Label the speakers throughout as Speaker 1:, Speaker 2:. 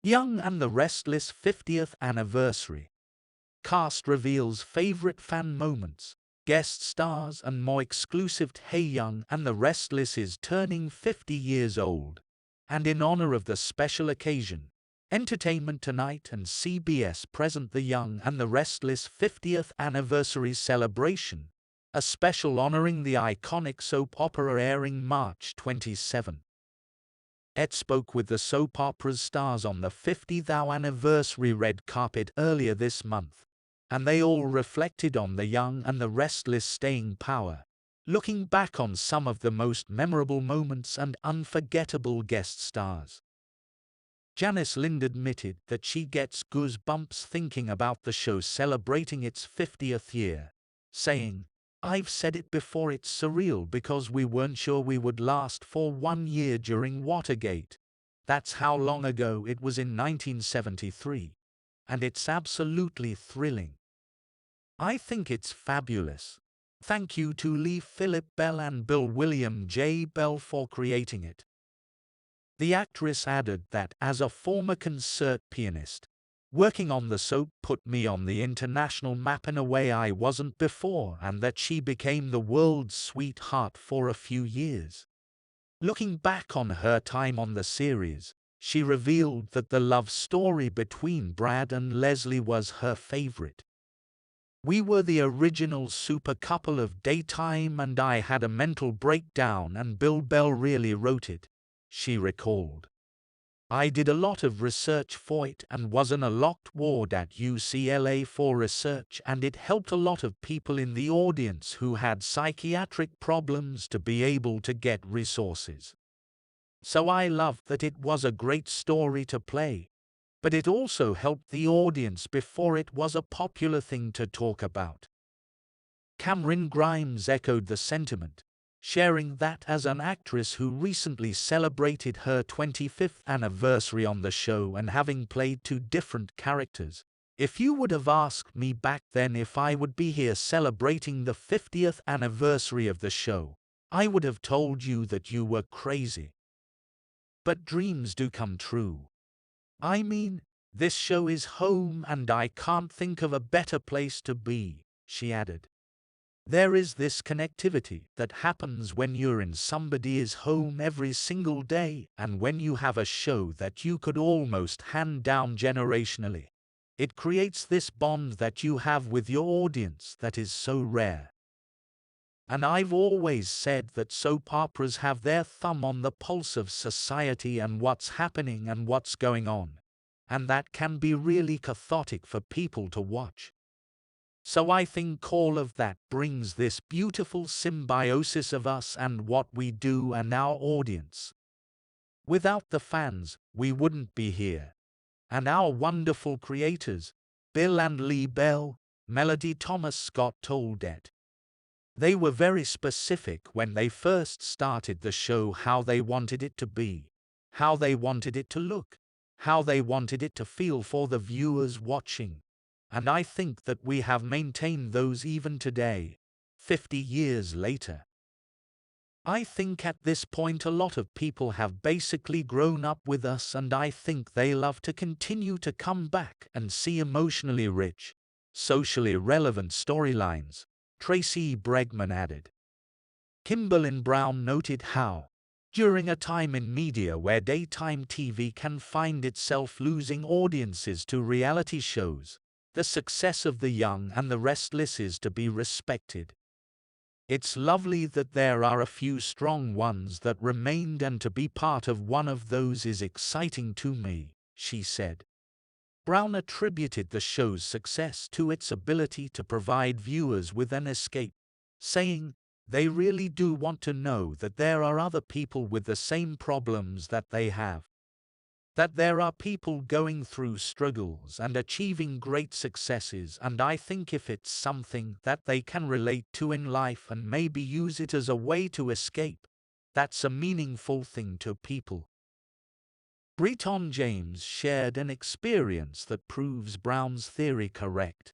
Speaker 1: Young and the Restless 50th Anniversary. Cast reveals favorite fan moments, guest stars and more exclusive. Hey, Young and the Restless is turning 50 years old. And in honor of the special occasion, Entertainment Tonight and CBS present the Young and the Restless 50th Anniversary celebration, a special honoring the iconic soap opera airing March 27. Ed spoke with the soap opera's stars on the 50th anniversary red carpet earlier this month, and they all reflected on the Young and the Restless staying power, looking back on some of the most memorable moments and unforgettable guest stars. Janice Lind admitted that she gets goosebumps thinking about the show celebrating its 50th year, saying, "I've said it before, it's surreal because we weren't sure we would last for 1 year during Watergate. That's how long ago it was, in 1973. And it's absolutely thrilling. I think it's fabulous. Thank you to Lee Philip Bell and Bill William J. Bell for creating it." The actress added that as a former concert pianist, working on the soap put me on the international map in a way I wasn't before, and that she became the world's sweetheart for a few years. Looking back on her time on the series, she revealed that the love story between Brad and Leslie was her favorite. "We were the original super couple of daytime and I had a mental breakdown and Bill Bell really wrote it," she recalled. "I did a lot of research for it and was in a locked ward at UCLA for research, and it helped a lot of people in the audience who had psychiatric problems to be able to get resources. So I loved that it was a great story to play, but it also helped the audience before it was a popular thing to talk about." Cameron Grimes echoed the sentiment, sharing that as an actress who recently celebrated her 25th anniversary on the show and having played two different characters, "If you would have asked me back then if I would be here celebrating the 50th anniversary of the show, I would have told you that you were crazy. But dreams do come true. I mean, this show is home and I can't think of a better place to be," she added. "There is this connectivity that happens when you're in somebody's home every single day, and when you have a show that you could almost hand down generationally. It creates this bond that you have with your audience that is so rare. And I've always said that soap operas have their thumb on the pulse of society and what's happening and what's going on, and that can be really cathartic for people to watch. So I think all of that brings this beautiful symbiosis of us and what we do and our audience. Without the fans, we wouldn't be here. And our wonderful creators, Bill and Lee Bell," Melody Thomas Scott told Ed. "They were very specific when they first started the show how they wanted it to be, how they wanted it to look, how they wanted it to feel for the viewers watching. And I think that we have maintained those even today, 50 years later. I think at this point a lot of people have basically grown up with us, and I think they love to continue to come back and see emotionally rich, socially relevant storylines," Tracy Bregman added. Kimberlyn Brown noted how, during a time in media where daytime TV can find itself losing audiences to reality shows, the success of the Young and the Restless is to be respected. "It's lovely that there are a few strong ones that remained, and to be part of one of those is exciting to me," she said. Brown attributed the show's success to its ability to provide viewers with an escape, saying, "They really do want to know that there are other people with the same problems that they have. That there are people going through struggles and achieving great successes, and I think if it's something that they can relate to in life and maybe use it as a way to escape, that's a meaningful thing to people." Breton James shared an experience that proves Brown's theory correct.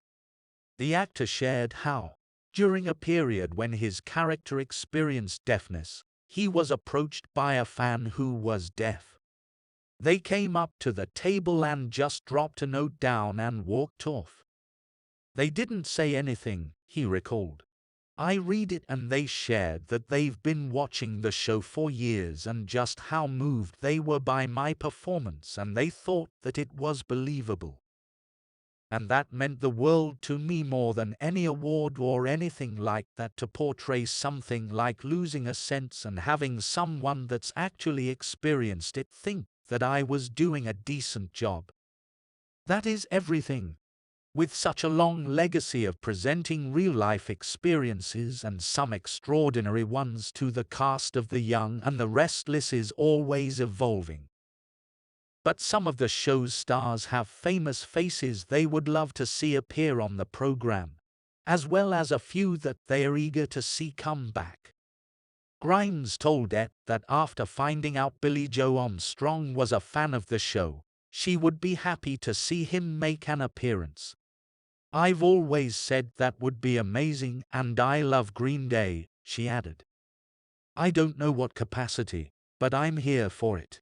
Speaker 1: The actor shared how, during a period when his character experienced deafness, he was approached by a fan who was deaf. They came up to the table and just dropped a note down and walked off. They didn't say anything, he recalled. I read it and they shared that they've been watching the show for years and just how moved they were by my performance, and they thought that it was believable. And that meant the world to me more than any award or anything like that, to portray something like losing a sense and having someone that's actually experienced it think that I was doing a decent job. That is everything. With such a long legacy of presenting real-life experiences, and some extraordinary ones, to the cast of The Young and the Restless is always evolving. But some of the show's stars have famous faces they would love to see appear on the program, as well as a few that they are eager to see come back. Grimes told Et that after finding out Billy Joe Armstrong was a fan of the show, she would be happy to see him make an appearance. I've always said that would be amazing, and I love Green Day, she added. I don't know what capacity, but I'm here for it.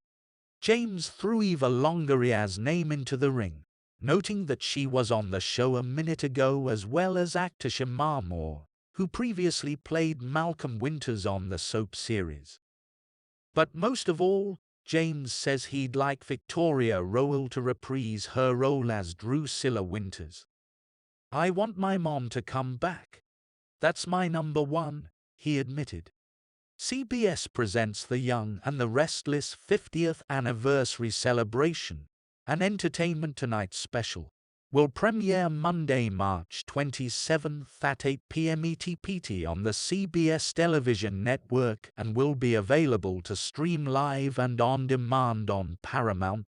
Speaker 1: James threw Eva Longoria's name into the ring, noting that she was on the show a minute ago, as well as actor Shamar Moore, who previously played Malcolm Winters on the soap series. But most of all, James says he'd like Victoria Rowell to reprise her role as Drusilla Winters. I want my mom to come back. That's my number one, he admitted. CBS presents The Young and the Restless 50th Anniversary Celebration, an Entertainment Tonight special, will premiere Monday, March 27th at 8 p.m. ET on the CBS television network, and will be available to stream live and on demand on Paramount+.